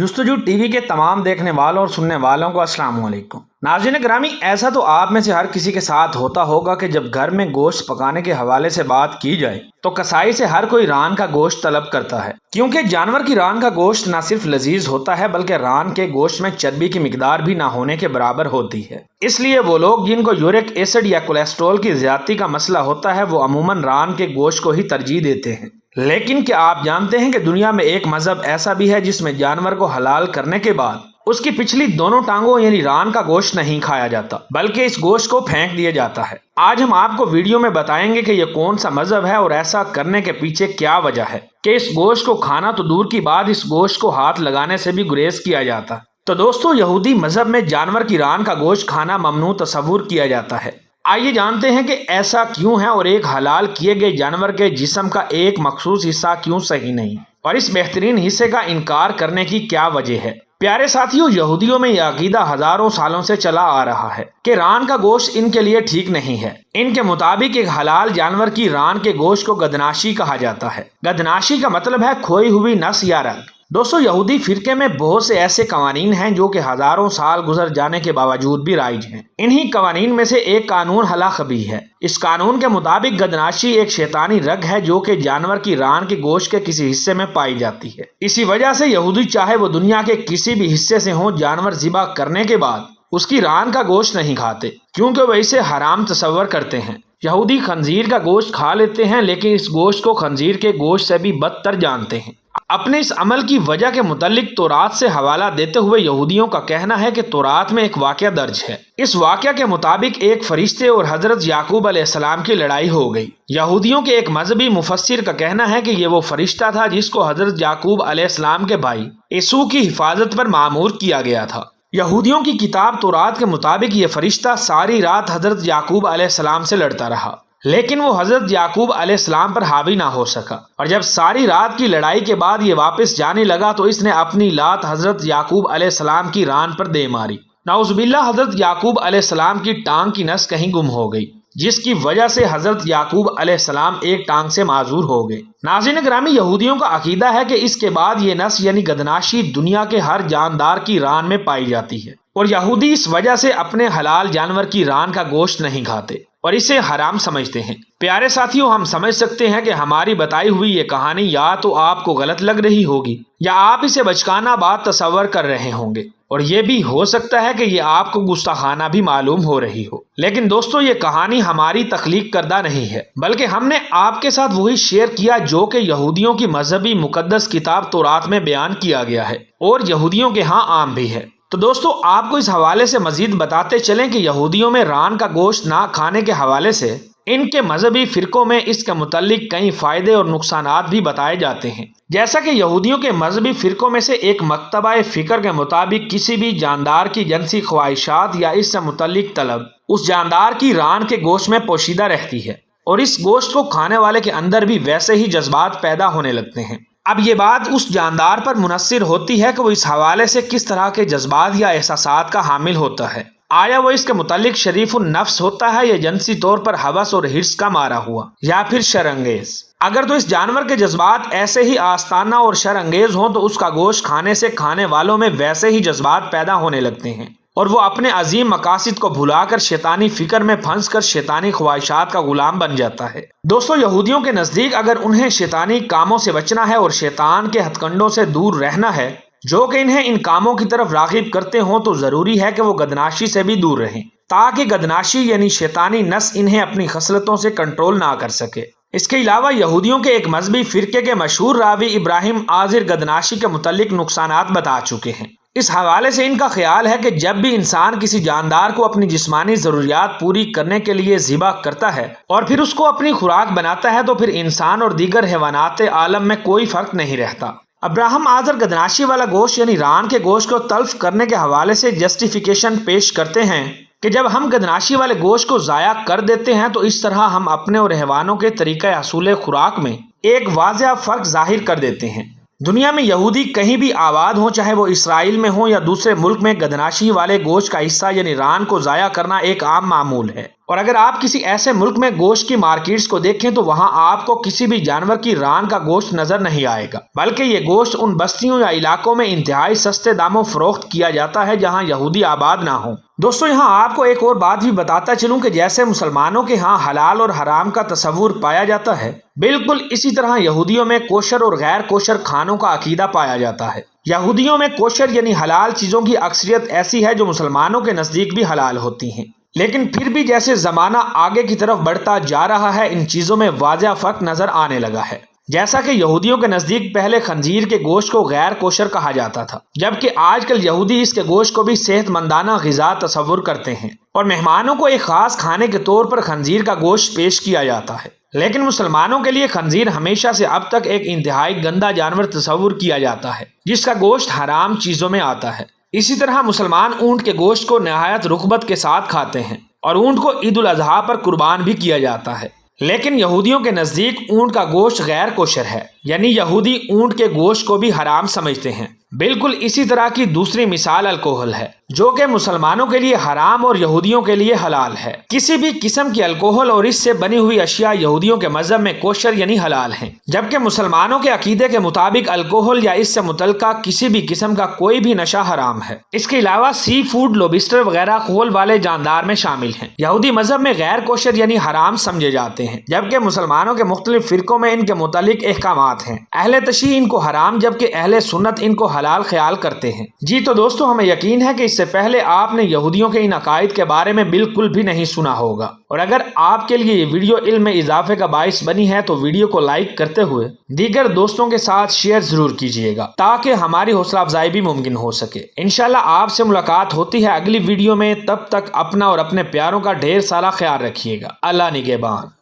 جستجو T V کے تمام دیکھنے والوں اور سننے والوں کو السلام علیکم۔ ناظرین گرامی، ایسا تو آپ میں سے ہر کسی کے ساتھ ہوتا ہوگا کہ جب گھر میں گوشت پکانے کے حوالے سے بات کی جائے تو کسائی سے ہر کوئی ران کا گوشت طلب کرتا ہے، کیونکہ جانور کی ران کا گوشت نہ صرف لذیذ ہوتا ہے بلکہ ران کے گوشت میں چربی کی مقدار بھی نہ ہونے کے برابر ہوتی ہے۔ اس لیے وہ لوگ جن کو یورک ایسڈ یا کولیسٹرول کی زیادتی کا مسئلہ ہوتا ہے وہ عموماً ران کے گوشت کو ہی ترجیح دیتے ہیں۔ لیکن کیا آپ جانتے ہیں کہ دنیا میں ایک مذہب ایسا بھی ہے جس میں جانور کو حلال کرنے کے بعد اس کی پچھلی دونوں ٹانگوں یعنی ران کا گوشت نہیں کھایا جاتا بلکہ اس گوشت کو پھینک دیا جاتا ہے؟ آج ہم آپ کو ویڈیو میں بتائیں گے کہ یہ کون سا مذہب ہے اور ایسا کرنے کے پیچھے کیا وجہ ہے کہ اس گوشت کو کھانا تو دور کی بات اس گوشت کو ہاتھ لگانے سے بھی گریز کیا جاتا ہے۔ تو دوستو، یہودی مذہب میں جانور کی ران کا گوشت کھانا ممنوع تصور کیا جاتا ہے۔ آئیے جانتے ہیں کہ ایسا کیوں ہے اور ایک حلال کیے گئے جانور کے جسم کا ایک مخصوص حصہ کیوں صحیح نہیں اور اس بہترین حصے کا انکار کرنے کی کیا وجہ ہے۔ پیارے ساتھیوں، یہودیوں میں یہ عقیدہ ہزاروں سالوں سے چلا آ رہا ہے کہ ران کا گوشت ان کے لیے ٹھیک نہیں ہے۔ ان کے مطابق ایک حلال جانور کی ران کے گوشت کو گدناشی کہا جاتا ہے۔ گدناشی کا مطلب ہے کھوئی ہوئی نس یا رگ۔ دوستو، یہودی فرقے میں بہت سے ایسے قوانین ہیں جو کہ ہزاروں سال گزر جانے کے باوجود بھی رائج ہیں۔ انہی قوانین میں سے ایک قانون ہلا خبی ہے۔ اس قانون کے مطابق گدناشی ایک شیطانی رگ ہے جو کہ جانور کی ران کے گوشت کے کسی حصے میں پائی جاتی ہے۔ اسی وجہ سے یہودی چاہے وہ دنیا کے کسی بھی حصے سے ہوں، جانور ذبح کرنے کے بعد اس کی ران کا گوشت نہیں کھاتے کیونکہ وہ اسے حرام تصور کرتے ہیں۔ یہودی خنزیر کا گوشت کھا لیتے ہیں لیکن اس گوشت کو خنزیر کے گوشت سے بھی بدتر جانتے ہیں۔ اپنے اس عمل کی وجہ کے متعلق تورات سے حوالہ دیتے ہوئے یہودیوں کا کہنا ہے کہ تورات میں ایک واقعہ درج ہے۔ اس واقعہ کے مطابق ایک فرشتے اور حضرت یعقوب علیہ السلام کی لڑائی ہو گئی۔ یہودیوں کے ایک مذہبی مفسر کا کہنا ہے کہ یہ وہ فرشتہ تھا جس کو حضرت یعقوب علیہ السلام کے بھائی عیسو کی حفاظت پر مأمور کیا گیا تھا۔ یہودیوں کی کتاب تورات کے مطابق یہ فرشتہ ساری رات حضرت یعقوب علیہ السلام سے لڑتا رہا لیکن وہ حضرت یعقوب علیہ السلام پر حاوی نہ ہو سکا، اور جب ساری رات کی لڑائی کے بعد یہ واپس جانے لگا تو اس نے اپنی لات حضرت یعقوب علیہ السلام کی ران پر دے ماری۔ نعوذ باللہ، حضرت یعقوب علیہ السلام کی ٹانگ کی نس کہیں گم ہو گئی جس کی وجہ سے حضرت یعقوب علیہ السلام ایک ٹانگ سے معذور ہو گئے۔ ناظرین گرامی، یہودیوں کا عقیدہ ہے کہ اس کے بعد یہ نس یعنی گدناشی دنیا کے ہر جاندار کی ران میں پائی جاتی ہے، اور یہودی اس وجہ سے اپنے حلال جانور کی ران کا گوشت نہیں کھاتے اور اسے حرام سمجھتے ہیں۔ پیارے ساتھیوں، ہم سمجھ سکتے ہیں کہ ہماری بتائی ہوئی یہ کہانی یا تو آپ کو غلط لگ رہی ہوگی یا آپ اسے بچکانہ بات تصور کر رہے ہوں گے، اور یہ بھی ہو سکتا ہے کہ یہ آپ کو گستاخانہ بھی معلوم ہو رہی ہو۔ لیکن دوستو، یہ کہانی ہماری تخلیق کردہ نہیں ہے بلکہ ہم نے آپ کے ساتھ وہی شیئر کیا جو کہ یہودیوں کی مذہبی مقدس کتاب تورات میں بیان کیا گیا ہے اور یہودیوں کے ہاں عام بھی ہے۔ تو دوستو، آپ کو اس حوالے سے مزید بتاتے چلیں کہ یہودیوں میں ران کا گوشت نہ کھانے کے حوالے سے ان کے مذہبی فرقوں میں اس کے متعلق کئی فائدے اور نقصانات بھی بتائے جاتے ہیں۔ جیسا کہ یہودیوں کے مذہبی فرقوں میں سے ایک مکتبہ فکر کے مطابق کسی بھی جاندار کی جنسی خواہشات یا اس سے متعلق طلب اس جاندار کی ران کے گوشت میں پوشیدہ رہتی ہے، اور اس گوشت کو کھانے والے کے اندر بھی ویسے ہی جذبات پیدا ہونے لگتے ہیں۔ اب یہ بات اس جاندار پر منحصر ہوتی ہے کہ وہ اس حوالے سے کس طرح کے جذبات یا احساسات کا حامل ہوتا ہے۔ آیا وہ اس کے متعلق شریف النفس ہوتا ہے یا جنسی طور پر ہوس اور حرص کا مارا ہوا یا پھر شرانگیز؟ اگر تو اس جانور کے جذبات ایسے ہی آستانہ اور شرانگیز ہوں تو اس کا گوشت کھانے سے کھانے والوں میں ویسے ہی جذبات پیدا ہونے لگتے ہیں اور وہ اپنے عظیم مقاصد کو بھلا کر شیطانی فکر میں پھنس کر شیطانی خواہشات کا غلام بن جاتا ہے۔ دوستو، یہودیوں کے نزدیک اگر انہیں شیطانی کاموں سے بچنا ہے اور شیطان کے ہتھ کنڈوں سے دور رہنا ہے جو کہ انہیں ان کاموں کی طرف راغب کرتے ہوں تو ضروری ہے کہ وہ گدناشی سے بھی دور رہیں تاکہ گدناشی یعنی شیطانی نس انہیں اپنی خصلتوں سے کنٹرول نہ کر سکے۔ اس کے علاوہ یہودیوں کے ایک مذہبی فرقے کے مشہور راوی ابراہیم آذر گدناشی کے متعلق نقصانات بتا چکے ہیں۔ اس حوالے سے ان کا خیال ہے کہ جب بھی انسان کسی جاندار کو اپنی جسمانی ضروریات پوری کرنے کے لیے ذبح کرتا ہے اور پھر اس کو اپنی خوراک بناتا ہے تو پھر انسان اور دیگر حیوانات عالم میں کوئی فرق نہیں رہتا۔ ابراہیم آذر گدناشی والا گوشت یعنی ران کے گوشت کو تلف کرنے کے حوالے سے جسٹیفیکیشن پیش کرتے ہیں کہ جب ہم گدناشی والے گوشت کو ضائع کر دیتے ہیں تو اس طرح ہم اپنے اور حیوانوں کے طریقہ حصول خوراک میں ایک واضح فرق ظاہر کر دیتے ہیں۔ دنیا میں یہودی کہیں بھی آباد ہوں، چاہے وہ اسرائیل میں ہوں یا دوسرے ملک میں، گدناشی والے گوشت کا حصہ یعنی ران کو ضائع کرنا ایک عام معمول ہے۔ اور اگر آپ کسی ایسے ملک میں گوشت کی مارکیٹس کو دیکھیں تو وہاں آپ کو کسی بھی جانور کی ران کا گوشت نظر نہیں آئے گا، بلکہ یہ گوشت ان بستیوں یا علاقوں میں انتہائی سستے داموں فروخت کیا جاتا ہے جہاں یہودی آباد نہ ہوں۔ دوستو، یہاں آپ کو ایک اور بات بھی بتاتا چلوں کہ جیسے مسلمانوں کے ہاں حلال اور حرام کا تصور پایا جاتا ہے، بالکل اسی طرح یہودیوں میں کوشر اور غیر کوشر کھانوں کا عقیدہ پایا جاتا ہے۔ یہودیوں میں کوشر یعنی حلال چیزوں کی اکثریت ایسی ہے جو مسلمانوں کے نزدیک بھی حلال ہوتی ہیں، لیکن پھر بھی جیسے زمانہ آگے کی طرف بڑھتا جا رہا ہے، ان چیزوں میں واضح فرق نظر آنے لگا ہے۔ جیسا کہ یہودیوں کے نزدیک پہلے خنزیر کے گوشت کو غیر کوشر کہا جاتا تھا، جبکہ آج کل یہودی اس کے گوشت کو بھی صحت مندانہ غذا تصور کرتے ہیں اور مہمانوں کو ایک خاص کھانے کے طور پر خنزیر کا گوشت پیش کیا جاتا ہے۔ لیکن مسلمانوں کے لیے خنزیر ہمیشہ سے اب تک ایک انتہائی گندا جانور تصور کیا جاتا ہے جس کا گوشت حرام چیزوں میں آتا ہے۔ اسی طرح مسلمان اونٹ کے گوشت کو نہایت رغبت کے ساتھ کھاتے ہیں اور اونٹ کو عید الاضحیٰ پر قربان بھی کیا جاتا ہے، لیکن یہودیوں کے نزدیک اونٹ کا گوشت غیر کوشر ہے، یعنی یہودی اونٹ کے گوشت کو بھی حرام سمجھتے ہیں۔ بالکل اسی طرح کی دوسری مثال الکوہل ہے، جو کہ مسلمانوں کے لیے حرام اور یہودیوں کے لیے حلال ہے۔ کسی بھی قسم کی الکوہل اور اس سے بنی ہوئی اشیاء یہودیوں کے مذہب میں کوشر یعنی حلال ہیں، جبکہ مسلمانوں کے عقیدے کے مطابق الکوہل یا اس سے متعلقہ کسی بھی قسم کا کوئی بھی نشہ حرام ہے۔ اس کے علاوہ سی فوڈ، لوبسٹر وغیرہ خول والے جاندار میں شامل ہیں۔ یہودی مذہب میں غیر کوشر یعنی حرام سمجھے جاتے ہیں، جبکہ مسلمانوں کے مختلف فرقوں میں ان کے متعلق احکامات ہیں۔ اہل تشیع ان کو حرام جبکہ اہل سنت ان کو حلال خیال کرتے ہیں۔ جی تو دوستو، ہمیں یقین ہے کہ اس سے پہلے آپ نے یہودیوں کے ان عقائد کے بارے میں بالکل بھی نہیں سنا ہوگا، اور اگر آپ کے لیے یہ ویڈیو علم میں اضافے کا باعث بنی ہے تو ویڈیو کو لائک کرتے ہوئے دیگر دوستوں کے ساتھ شیئر ضرور کیجیے گا تاکہ ہماری حوصلہ افزائی بھی ممکن ہو سکے۔ انشاءاللہ آپ سے ملاقات ہوتی ہے اگلی ویڈیو میں، تب تک اپنا اور اپنے پیاروں کا ڈھیر سارا خیال رکھیے گا۔ اللہ نگہبان۔